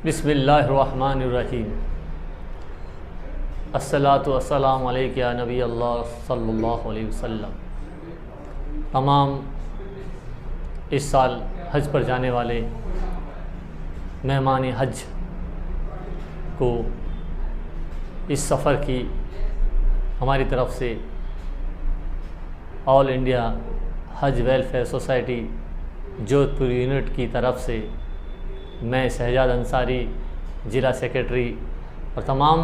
बिस्मिल्लाहिर्रहमानिर्रहीम। अस्सलातु वस्सलामु अलैका या नबी अल्लाह सल्लल्लाहु अलैहि वसल्लम। तमाम इस साल हज पर जाने वाले मेहमान हज को इस सफ़र की हमारी तरफ़ से ऑल इंडिया हज वेलफेयर सोसाइटी जोधपुर यूनिट की तरफ़ से मैं शहजाद अंसारी ज़िला सेक्रेटरी और तमाम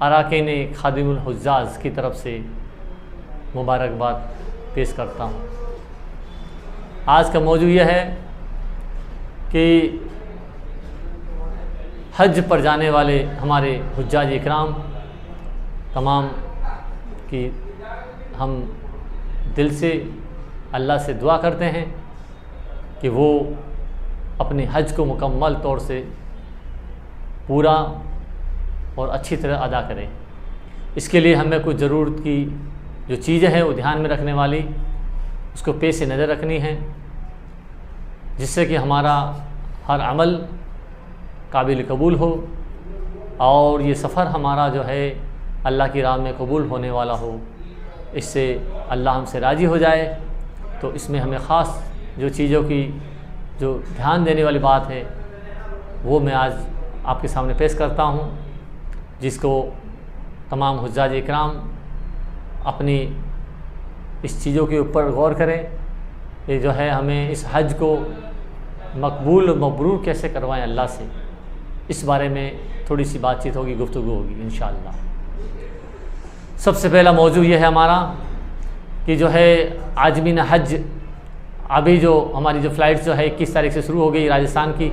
अरकान खादिमुल हुज्जाज की तरफ़ से मुबारकबाद पेश करता हूँ। आज का मौजू यह है कि हज पर जाने वाले हमारे हुज्जाज इकराम तमाम की हम दिल से अल्लाह से दुआ करते हैं कि वो अपने हज को मुकम्मल तौर से पूरा और अच्छी तरह अदा करें। इसके लिए हमें कुछ ज़रूरत की जो चीज़ें हैं वो ध्यान में रखने वाली, उसको पेश नज़र रखनी है, जिससे कि हमारा हर अमल काबिल कबूल हो और ये सफ़र हमारा जो है अल्लाह की राह में कबूल होने वाला हो, इससे अल्लाह हमसे राज़ी हो जाए। तो इसमें हमें ख़ास जो चीज़ों की जो ध्यान देने वाली बात है वो मैं आज आपके सामने पेश करता हूँ, जिसको तमाम हुज्जाज इकराम अपनी इस चीज़ों के ऊपर गौर करें। ये जो है हमें इस हज को मकबूल और मबरूर कैसे करवाएं अल्लाह से, इस बारे में थोड़ी सी बातचीत होगी, गुफ्तगू होगी इंशाअल्लाह। सबसे पहला मौजू ये है हमारा कि जो है आज़मीन हज, अभी जो हमारी जो फ़्लाइट जो है 21 तारीख से शुरू हो गई राजस्थान की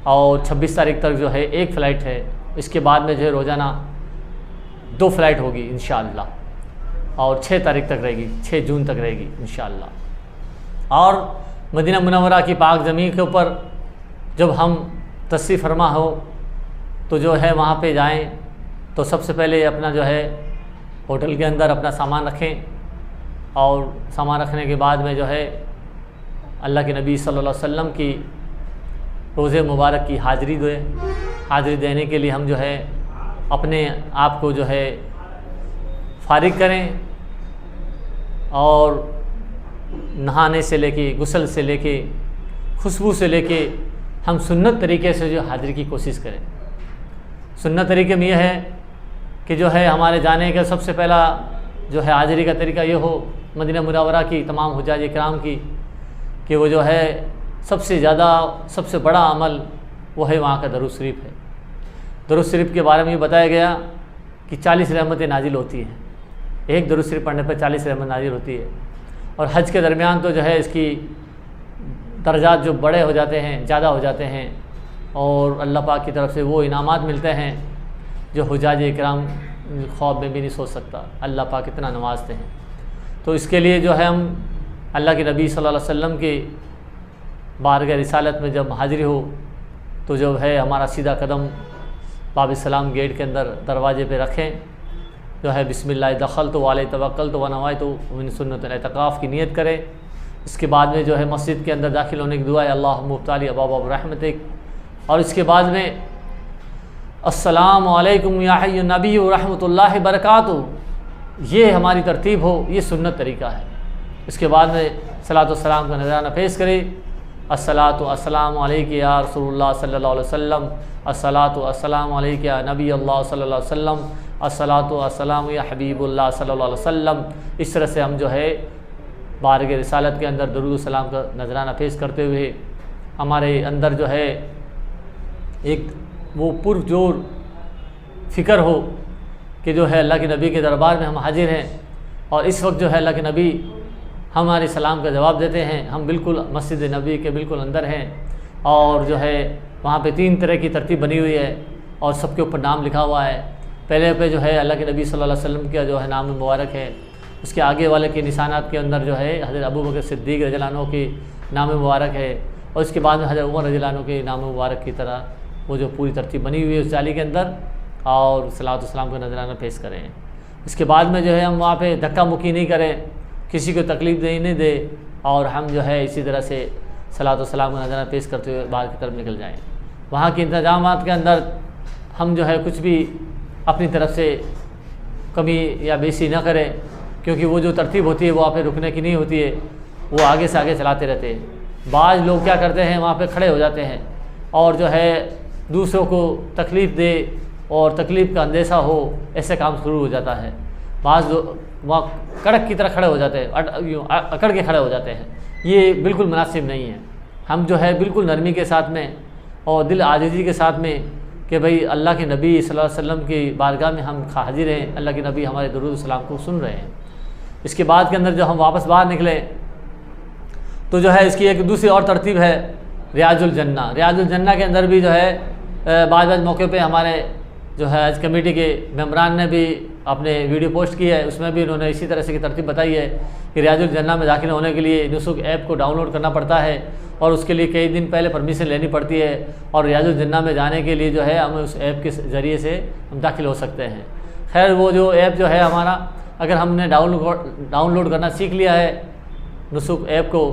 और 26 तारीख तक जो है एक फ़्लाइट है। इसके बाद में जो है रोज़ाना 2 फ़्लाइट होगी इंशाअल्लाह और 6 तारीख तक रहेगी, 6 जून तक रहेगी इंशाअल्लाह। और मदीना मुनव्वरा की पाक ज़मीन के ऊपर जब हम तशरीफ़ फरमा हो तो जो है वहाँ पे जाएं तो सबसे पहले अपना जो है होटल के अंदर अपना सामान रखें और सामान रखने के बाद में जो है अल्लाह के नबी सल्लल्लाहु अलैहि वसल्लम की रोज़े मुबारक की हाज़िरी देने के लिए हम जो है अपने आप को जो है फारिग करें और नहाने से लेके, गुस्ल से लेके, खुशबू से लेके हम सुन्नत तरीके से जो हाज़िरी की कोशिश करें। सुन्नत तरीके में यह है कि जो है हमारे जाने का सबसे पहला जो है हाज़िरी का तरीका ये हो मदीना मुनव्वरा की तमाम हुज्जाज इकराम की कि वो जो है सबसे ज़्यादा सबसे बड़ा अमल वो है वहाँ का दरूद शरीफ है। दरूद शरीफ के बारे में ये बताया गया कि 40 रहमतें नाजिल होती हैं, एक दरूद शरीफ पढ़ने पर 40 रहमत नाजिल होती है। और हज के दरमियान तो जो है इसकी दर्जात जो बड़े हो जाते हैं, ज़्यादा हो जाते हैं और अल्लाह पाक की तरफ से वो इनामात मिलते हैं जो हुज्जाज इकराम ख्वाब में भी नहीं सोच सकता। अल्लाह पाक इतना नवाजते हैं। तो इसके लिए जो है हम अल्लाह के नबी सल्लल्लाहु अलैहि वसल्लम के बारगाह रिसालत में जब हाज़िर हो तो जो है हमारा सीधा कदम बाब सलाम गेट के अंदर दरवाजे पे रखें, जो है बिस्मिल्लाह दखल तो वाले तवक्कल तो वनवाई तो मिन सुन्नत एतकाफ़ की नियत करें। इसके बाद में जो है मस्जिद के अंदर दाखिल होने की दुआ है अल्लाह मुफ्ताली अबाब रहमतिक, और इसके बाद में अस्सलामु अलैकुम या हय्यु नबी रहमतुल्लाहि बरकातुहू, ये हमारी तरतीब हो, ये सुन्नत तरीका है। इसके बाद में सलातो सलाम का नजराना पेश करें। अस्सलातु अस्सलामु अलैका या रसूलुल्लाह सल्लल्लाहु अलैहि वसल्लम, अस्सलातु अस्सलामु अलैका या नबी अल्लाह सल्लल्लाहु अलैहि वसल्लम, अस्सलातु अस्सलामु या हबीबुल्लाह सल्लल्लाहु अलैहि वसल्लम। इस तरह से हम जो है बारगाह रिसालत के अंदर दरूद सलाम का नजराना पेश करते हुए हमारे अंदर जो है एक वो पुरजोर फ़िक्र हो कि जो है अल्लाह के नबी के दरबार में हम हाजिर हैं और इस वक्त जो है अल्लाह के नबी हमारे सलाम का जवाब देते हैं। हम बिल्कुल मस्जिद नबी के बिल्कुल अंदर हैं और जो है वहाँ पे 3 तरह की तरतीब बनी हुई है और सबके ऊपर नाम लिखा हुआ है। पहले पे जो है अल्लाह के नबी सल्लल्लाहु अलैहि वसल्लम का जो है नाम मुबारक है, उसके आगे वाले के निशानात के अंदर जो है हज़रत अबू बकर सिद्दीक़ रज़ियल्लाहु अन्हु के नाम मुबारक है और उसके बाद में हज़रत उमर रज़ियल्लाहु अन्हु के नाम मुबारक की तरह वो जो पूरी तरतीब बनी हुई है उस जाली के अंदर, और सलातो सलाम का नजराना पेश करें। इसके बाद में जो है हम वहाँ पे धक्का मुक्की नहीं करें, किसी को तकलीफ़ नहीं दे और हम जो है इसी तरह से सलातो सलाम का नजराना पेश करते हुए बाहर की तरफ निकल जाएँ। वहाँ के इंतजामात के अंदर हम जो है कुछ भी अपनी तरफ से कमी या बेसी ना करें, क्योंकि वो जो तरतीब होती है वो वहाँ पे रुकने की नहीं होती है, वो आगे से आगे चलाते रहते हैं। बाज़ लोग क्या करते हैं, वहाँ पे खड़े हो जाते हैं और जो है दूसरों को तकलीफ़ दे और तकलीफ़ का अंदेशा हो, ऐसे काम शुरू हो जाता है। बाज़ लोग वहाँ कड़क की तरह खड़े हो जाते हैं, अकड़ के खड़े हो जाते हैं। ये बिल्कुल मुनासिब नहीं है। हम जो है बिल्कुल नरमी के साथ में और दिल आजिज़ी के साथ में कि भाई अल्लाह के नबी सल्लल्लाहु अलैहि वसल्लम की बारगाह में हम हाजिर हैं, अल्लाह के नबी हमारे दुरूद सलाम को सुन रहे हैं। इसके बाद के अंदर जब हम वापस बाहर निकले तो जो है इसकी एक दूसरी और तरतीब है, रियाजुल जन्ना। रियाजुल जन्ना के अंदर भी जो है बाज़ मौके पे हमारे जो है हज कमेटी के मेम्बरान ने भी अपने वीडियो पोस्ट की है, उसमें भी उन्होंने इसी तरह से की तरतीब बताई है कि रियाजुल जन्ना में दाखिल होने के लिए नुसुक ऐप को डाउनलोड करना पड़ता है और उसके लिए कई दिन पहले परमिशन लेनी पड़ती है, और रियाजुल जन्ना में जाने के लिए जो है हम उस ऐप के ज़रिए से हम दाखिल हो सकते हैं। खैर वो जो ऐप जो है हमारा, अगर हमने डाउनलोड करना सीख लिया है नुसुक ऐप को,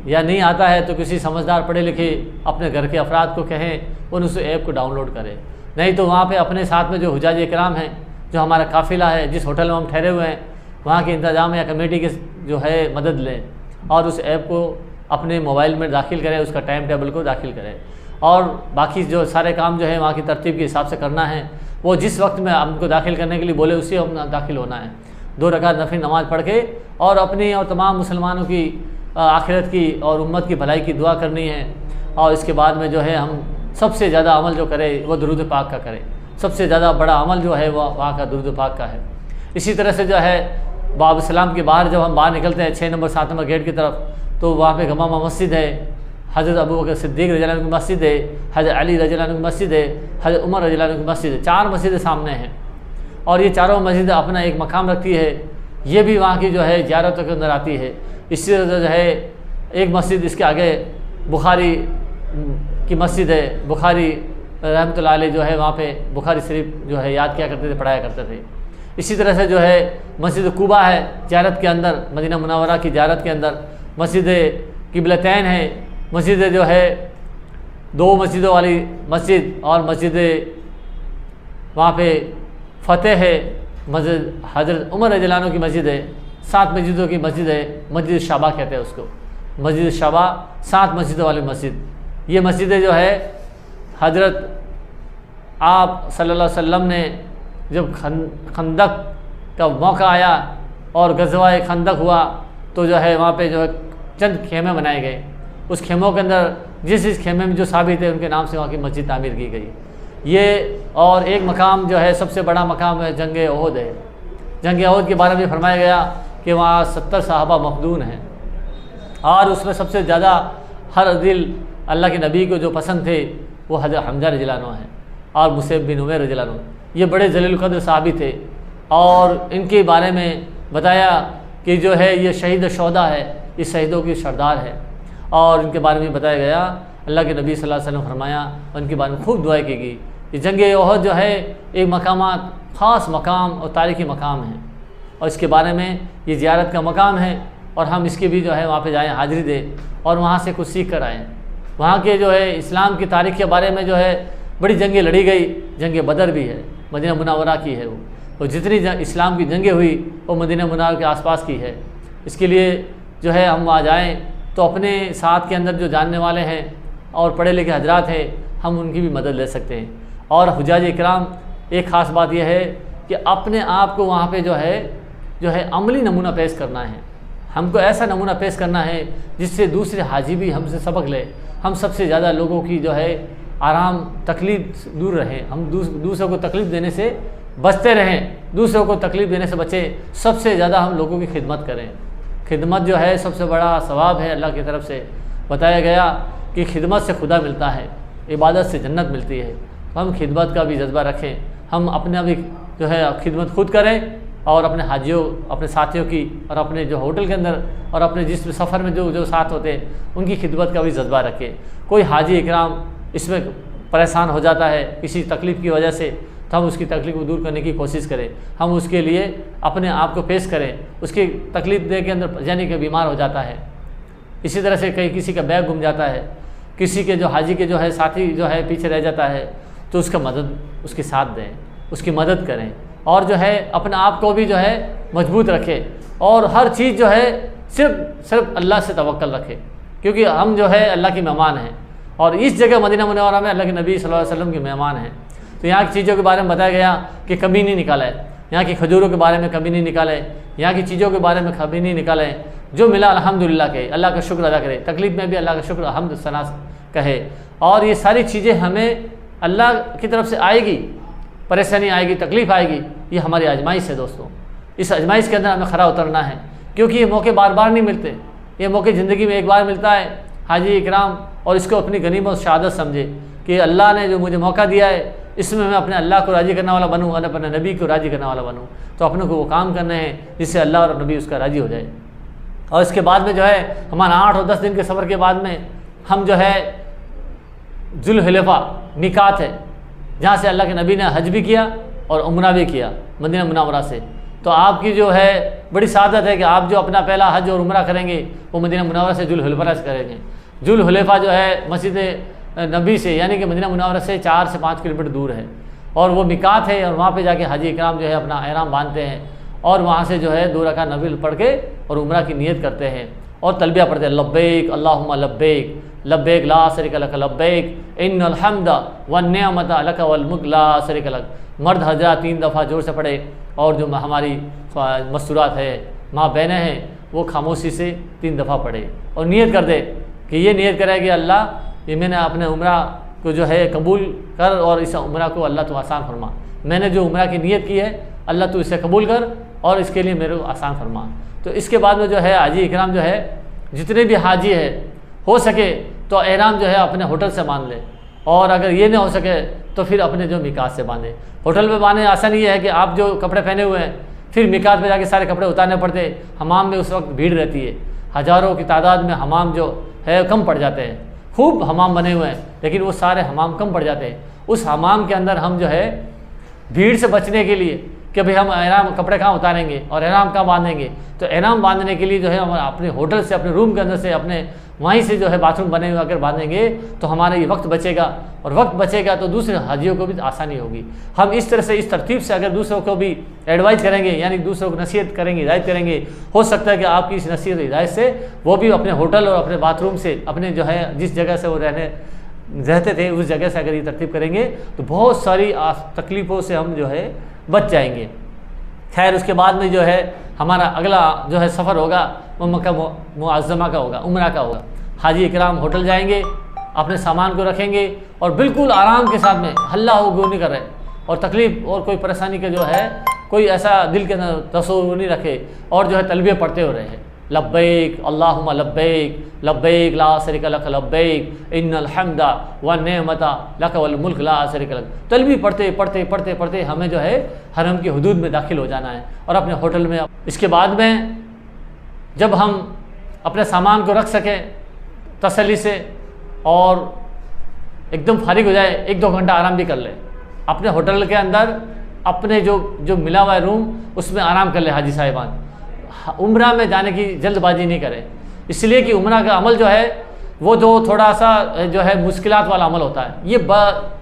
या नहीं आता है तो किसी समझदार पढ़े लिखे अपने घर के अफराद को कहें वो नुसुक ऐप को डाउनलोड करें। नहीं तो वहाँ पे अपने साथ में जो हुज्जाज इकराम हैं, जो हमारा काफ़िला है, जिस होटल में हम ठहरे हुए हैं, वहाँ के इंतज़ाम या कमेटी के जो है मदद लें और उस ऐप को अपने मोबाइल में दाखिल करें, उसका टाइम टेबल को दाखिल करें, और बाकी जो सारे काम जो है वहाँ की तरतीब के हिसाब से करना है। वो जिस वक्त में हमको दाखिल करने के लिए बोले उसी हम दाखिल होना है। 2 रकात नफिल नमाज़ पढ़ के और अपनी और तमाम मुसलमानों की आखिरत की और उम्मत की भलाई की दुआ करनी है। और इसके बाद में जो है हम सबसे ज़्यादा अमल जो करें वो दुरूद पाक का करें। सबसे ज़्यादा बड़ा अमल जो है वो वहाँ का दुरूद पाक का है। इसी तरह से जो है बाब सलाम के बाहर जब हम बाहर निकलते हैं 6 नंबर 7 नंबर गेट की तरफ, तो वहाँ पे गमामा मस्जिद है, हज़रत अबू बकर सिद्दीक़ रज़ियल्लाहु अन्हु की मस्जिद है, हज़रत अली रज़ियल्लाहु अन्हु की मस्जिद है, हज़रत उमर रज़ियल्लाहु अन्हु की मस्जिद है। 4 मस्जिदें सामने हैं और ये चारों मस्जिद अपना एक मकाम रखती है। ये भी वहाँ की जो है ज़ियारतों के अंदर आती है। इसी तरह जो है एक मस्जिद इसके आगे बुखारी की मस्जिद है। बुखारी रहमतुल्लाह अलैह जो है वहाँ पे बुखारी शरीफ जो है याद किया करते थे, पढ़ाया करते थे। इसी तरह से जो है मस्जिद कुबा है ज़ियारत के अंदर, मदीना मुनव्वरा की ज़ियारत के अंदर। मस्जिद किबलतैन है, मस्जिद जो है 2 मस्जिदों वाली मस्जिद, और मस्जिद वहाँ पे फ़तेह है, मस्जिद हज़रत उमर रज़ियल्लाहु अन्हु की मस्जिद है। 7 मस्जिदों की मस्जिद है, मस्जिद शाबा कहते हैं उसको, मस्जिद शाबा 7 मस्जिदों वाली मस्जिद। ये मस्जिदें जो है हज़रत आप सल्लल्लाहु अलैहि वसल्लम ने जब खंदक का मौका आया और गज़वा खंदक हुआ तो जो है वहाँ पे जो है चंद खेमे बनाए गए। उस खेमों के अंदर जिस खेमे में जो साबित है उनके नाम से वहाँ की मस्जिद तामीर की गई। ये और एक मकाम जो है सबसे बड़ा मकाम है जंग ओहद है। जंग ओहद के बारे में फरमाया गया कि वहाँ 70 सहाबा मखदून हैं और उसमें सबसे ज़्यादा हर दिल अल्लाह के नबी को जो पसंद थे वो हज़रत हमज़ा रज़ियल्लाहु अन्हु हैं और मुसैब बिन उमैर रज़ियल्लाहु अन्हु। ये बड़े जलील क़द्र सहाबी थे और इनके बारे में बताया कि जो है ये शहीद शोहदा है, इस शहीदों की सरदार है। और इनके बारे में बताया गया, अल्लाह के नबी सल्लल्लाहु अलैहि वसल्लम फरमाया, उनके बारे में खूब दुआएं की गई। ये जंग ओहद जो है एक मकामात ख़ास मकाम और तारीख़ी मकाम है और इसके बारे में ये ज़ियारत का मकाम है और हम इसके भी जो है वहाँ पे जाएँ, हाज़िरी दें और वहाँ से कुछ सीख कर आएँ। वहाँ के जो है इस्लाम की तारीख़ के बारे में जो है बड़ी जंगें लड़ी गई। जंग बदर भी है, मदीना मुनव्वरा की है वो, और जितनी इस्लाम की जंगें हुई वो मदीना मुनव्वरा के आसपास की है। इसके लिए जो है हम वहाँ जाएँ तो अपने साथ के अंदर जो जानने वाले हैं और पढ़े लिखे हजरात हैं हम उनकी भी मदद ले सकते हैं। और हुज्जाज इकराम एक ख़ास बात यह है कि अपने आप को वहाँ पे जो है अमली नमूना पेश करना है। हमको ऐसा नमूना पेश करना है जिससे दूसरे हाजी भी हमसे सबक ले। हम सबसे ज़्यादा लोगों की जो है आराम तकलीफ़ दूर रहें, हम दूसरों को तकलीफ़ देने से बचते रहें, दूसरों को तकलीफ़ देने से बचें। सबसे ज़्यादा हम लोगों की खिदमत करें। खिदमत जो है सबसे बड़ा सवाब है अल्लाह की तरफ से। बताया गया कि खिदमत से खुदा मिलता है, इबादत से जन्नत मिलती है। तो हम खिदमत का भी जज्बा रखें, हम अपने भी जो है खिदमत खुद करें और अपने हाजियों, अपने साथियों की और अपने जो होटल के अंदर और अपने जिस सफ़र में जो साथ होते हैं उनकी खिदमत का भी जज्बा रखें। कोई हाजी इकराम इसमें परेशान हो जाता है किसी तकलीफ़ की वजह से तो हम उसकी तकलीफ़ को दूर करने की कोशिश करें, हम उसके लिए अपने आप को पेश करें। उसकी तकलीफ़ दे के अंदर यानी कि बीमार हो जाता है, इसी तरह से कहीं किसी का बैग गुम जाता है किसी के जो हाजी के जो है साथी जो है पीछे रह जाता है तो उसका मदद उसके साथ दें, उसकी मदद करें और जो है अपने आप को भी जो है मजबूत रखें और हर चीज़ जो है सिर्फ अल्लाह से तवक्कल रखें, क्योंकि हम जो है अल्लाह के मेहमान हैं और इस जगह मदीना मुनव्वरा में अल्लाह के नबी सल्लल्लाहु अलैहि वसल्लम के मेहमान हैं। तो यहाँ की चीज़ों के बारे में बताया गया कि कमी नहीं निकाला है, यहाँ की खजूरों के बारे में कमी नहीं निकाले, यहाँ की चीज़ों के बारे में कमी नहीं निकाले, जो मिला अल्हम्दुलिल्लाह कहे, अल्लाह का शुक्र अदा करे, तकलीफ़ में भी अल्लाह का शुक्र हम्द सना कहे। और ये सारी चीज़ें हमें अल्लाह की तरफ से आएगी, परेशानी आएगी, तकलीफ़ आएगी, ये हमारी आजमाइश है दोस्तों। इस आजमाइश के अंदर हमें खरा उतरना है, क्योंकि ये मौके बार बार नहीं मिलते, ये मौके ज़िंदगी में एक बार मिलता है हाजी इकराम, और इसको अपनी गनीमत शहादत समझे कि अल्लाह ने जो मुझे मौका दिया है इसमें मैं अपने अल्लाह को राज़ी करने वाला बनूँ और अपने नबी को राज़ी करने वाला बनूँ। तो अपने को वो काम करने हैं जिससे अल्लाह और नबी उसका राज़ी हो जाए। और इसके बाद में जो है हमारा 8 और 10 दिन के सफ़र के बाद में हम जो है जुल्हुलैफा मिकात है, जहाँ से अल्लाह के नबी ने हज भी किया और उम्रा भी किया मदीना मुनव्वरा से। तो आपकी जो है बड़ी सादत है कि आप जो अपना पहला हज और उम्रा करेंगे वो मदीना मुनव्वरा से जुल्हुलैफा से करेंगे। जुल्हुलैफा जो है मस्जिद नबी से यानी कि मदीना मुनव्वरा से 4 से 5 किलोमीटर दूर है और वो मिकात है, और वहाँ पे जाके हाजी इकराम जो है अपना एहराम बांधते हैं और वहाँ से जो है 2 रकात नफिल पढ़ के और उम्रा की नियत करते हैं और तलबिया पढ़ते हैं, लब्बैक अल्लाहुम्मा लब्बैक लब्बैक ला शरीका लक लब्बैक इन्नल हम्दा वन निअमता लक वल मुल्क ला शरीका लक। मर्द हजरात 3 दफ़ा जोर से पढ़े और जो हमारी मस्तूरात है माँ बहनें हैं वो खामोशी से 3 दफ़ा पढ़े और नियत कर दे कि ये नियत करे कि अल्लाह ये मैंने अपने उम्रा को जो है कबूल कर और इस उम्रा को अल्लाह तो आसान फरमा, मैंने जो उम्रा की नियत की है अल्लाह तो इसे कबूल कर और इसके लिए मेरे को आसान फरमा। तो इसके बाद में जो है हाजी इकराम जो है जितने भी हाजी है हो सके तो एहराम जो है अपने होटल से बांध ले, और अगर ये नहीं हो सके तो फिर अपने जो मिकात से बांधे। होटल में बांधने आसान ये है कि आप जो कपड़े पहने हुए हैं फिर मिकात में जाके सारे कपड़े उतारने पड़ते, हमाम में उस वक्त भीड़ रहती है, हज़ारों की तादाद में हमाम जो है कम पड़ जाते हैं, खूब हमाम बने हुए हैं लेकिन वो सारे हमाम कम पड़ जाते हैं। उस हमाम के अंदर हम जो है भीड़ से बचने के लिए कि भाई हम एहराम कपड़े कहाँ उतारेंगे और एहराम कहाँ बांधेंगे, तो एहराम बांधने के लिए जो है हम अपने होटल से अपने रूम के अंदर से अपने वहीं से जो है बाथरूम बने हुए अगर बांधेंगे तो हमारा ये वक्त बचेगा, और वक्त बचेगा तो दूसरे हाजियों को भी आसानी होगी। हम इस तरह से इस तरतीब से अगर दूसरों को भी एडवाइस करेंगे यानी दूसरों को नसीहत करेंगे, हिदायत करेंगे, हो सकता है कि आपकी इस नसीहत हिदायत से वो भी अपने होटल और अपने बाथरूम से अपने जो है जिस जगह से वो रहते थे उस जगह से अगर ये तरतीब करेंगे तो बहुत सारी तकलीफ़ों से हम जो है बच जाएंगे। खैर उसके बाद में जो है हमारा अगला जो है सफ़र होगा वो मक्का मुअज़्ज़मा का होगा, उम्रा का होगा। हाजी इकराम होटल जाएंगे, अपने सामान को रखेंगे और बिल्कुल आराम के साथ में हल्ला हो गो नहीं कर रहे और तकलीफ़ और कोई परेशानी के जो है कोई ऐसा दिल के अंदर तसव्वुर नहीं रखे और जो है तलबिया पढ़ते हो रहे हैं, लब्बैक अल्लाहुम्मा लब्बैक लब्बैक ला शरीका लक लब्बैक इन्नल हम्दा वन निअमता लक वल मुल्क ला शरीका लक। तलबी पढ़ते पढ़ते पढ़ते पढ़ते हमें जो है हरम की हुदूद में दाखिल हो जाना है और अपने होटल में। इसके बाद में जब हम अपने सामान को रख सकें तसल्ली से और एकदम फारिग हो जाए, 1-2 घंटा आराम भी कर ले अपने होटल के अंदर, अपने जो मिला हुआ है रूम उसमें आराम कर ले। हाजी साहिबान उम्रा में जाने की जल्दबाजी नहीं करें, इसलिए कि उम्रा का अमल जो है वो जो थोड़ा सा जो है मुश्किलात वाला अमल होता है। ये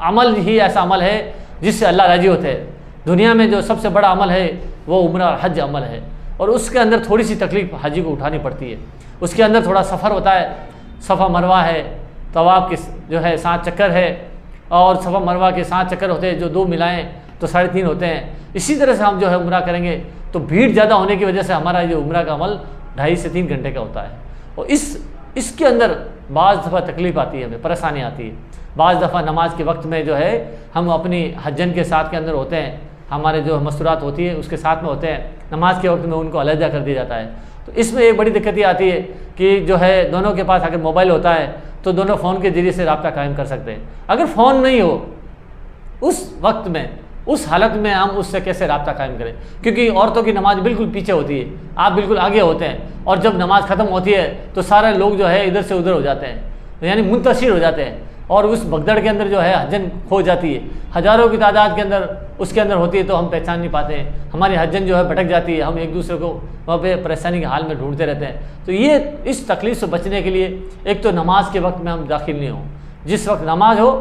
अमल ही ऐसा अमल है जिससे अल्लाह राजी होते हैं। दुनिया में जो सबसे बड़ा अमल है वो उम्रा और हज अमल है, और उसके अंदर थोड़ी सी तकलीफ़ हाजी को उठानी पड़ती है। उसके अंदर थोड़ा सफ़र होता है, सफ़ा मरवा है, तवाफ़ के जो है 7 चक्कर है, और सफ़ा मरवा के 7 चक्कर होते हैं जो 2 मिलाएँ तो 3.5 होते हैं। इसी तरह से हम जो है उम्रा करेंगे तो भीड़ ज़्यादा होने की वजह से हमारा जो उम्रा का अमल 2.5 से 3 घंटे का होता है, और इसके अंदर बाज़ दफ़ा तकलीफ़ आती है, हमें परेशानी आती है। बाज़ दफ़ा नमाज के वक्त में जो है हम अपनी हज्जन के साथ के अंदर होते हैं, हमारे जो मस्तूरात होती है उसके साथ में होते हैं, नमाज के वक्त में उनको अलहदा कर दिया जाता है। तो इसमें एक बड़ी दिक्कत ये आती है कि जो है दोनों के पास अगर मोबाइल होता है तो दोनों फ़ोन के ज़रिए से रब्ता कायम कर सकते हैं। अगर फ़ोन नहीं हो उस वक्त में, उस हालत में हम उससे कैसे रब्ता कायम करें, क्योंकि औरतों की नमाज बिल्कुल पीछे होती है, आप बिल्कुल आगे होते हैं, और जब नमाज ख़त्म होती है तो सारे लोग जो है इधर से उधर हो जाते हैं, यानी मुंतशिर हो जाते हैं, और उस भगदड़ के अंदर जो है हजन खो जाती है, हज़ारों की तादाद के अंदर उसके अंदर होती है, तो हम पहचान नहीं पाते हैं, हमारी हजन जो है भटक जाती है, हम एक दूसरे को वहाँ पे परेशानी के हाल में ढूंढते रहते हैं। तो ये इस तकलीफ से बचने के लिए एक तो नमाज के वक्त में हम दाखिल नहीं हों, जिस वक्त नमाज हो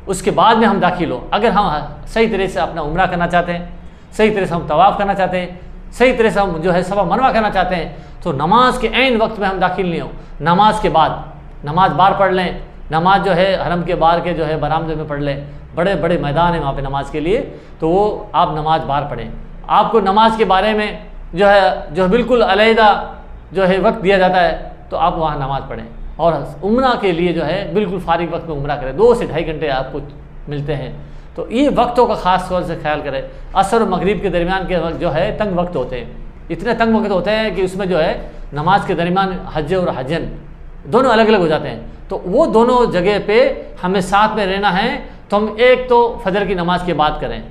उसके बाद में हम दाखिल हो। अगर हम सही तरह से अपना उम्रा करना चाहते हैं, सही तरह से हम तवाफ़ करना चाहते हैं, सही तरह से हम जो है सफा मरवा करना चाहते हैं, तो नमाज के ऐन वक्त में हम दाखिल नहीं हो। नमाज के बाद नमाज बाहर पढ़ लें, नमाज जो है हरम के बाहर के जो है बरामदे में पढ़ लें, बड़े बड़े मैदान हैं वहाँ पे नमाज के लिए, तो वो आप नमाज बाहर पढ़ें। आपको नमाज के बारे में जो बिल्कुल अलहदा जो है वक्त दिया जाता है, तो आप वहाँ नमाज पढ़ें। और उम्रा के लिए जो है बिल्कुल फारिग वक्त में उम्रा करें, 2 से ढाई घंटे आपको मिलते हैं। तो ये वक्तों का ख़ास तौर से ख्याल करें। असर और मगरिब के दरमियान के वक्त जो है तंग वक्त होते हैं, इतने तंग वक्त होते हैं कि उसमें जो है नमाज के दरमियान हज और हजन दोनों अलग अलग हो जाते हैं। तो वो दोनों जगह पे हमें साथ में रहना है, तो हम एक तो फजर की नमाज की बात करें,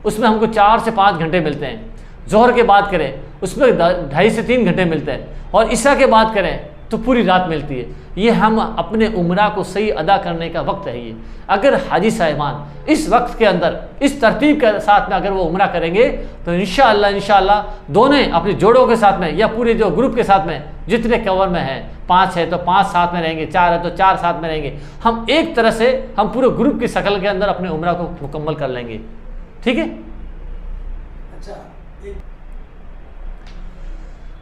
उसमें हमको 4 से 5 घंटे मिलते हैं। जोहर के बात करें, उसमें 2.5 से 3 घंटे मिलते हैं। और इशा के बात करें तो पूरी रात मिलती है। ये हम अपने उम्रा को सही अदा करने का वक्त है। ये अगर हाजी साहिबान इस वक्त के अंदर इस तरतीब के साथ में अगर वो उम्रा करेंगे, तो इंशाअल्लाह दोनों अपने जोड़ों के साथ में या पूरे जो ग्रुप के साथ में, जितने कवर में हैं, 5 है तो 5 साथ में रहेंगे, 4 है तो 4 साथ में रहेंगे। हम एक तरह से हम पूरे ग्रुप की शक्ल के अंदर अपने उम्रा को मुकम्मल कर लेंगे। ठीक है।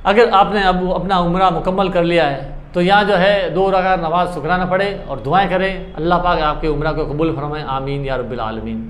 अगर आपने अब अपना उम्रा मुकम्मल कर लिया है, तो यहाँ जो है 2 रकात नमाज शुक्राना पढ़े और दुआएं करें। अल्लाह पाक आपके उम्रा को कबूल फरमाए। आमीन या रब्बिल आलमीन।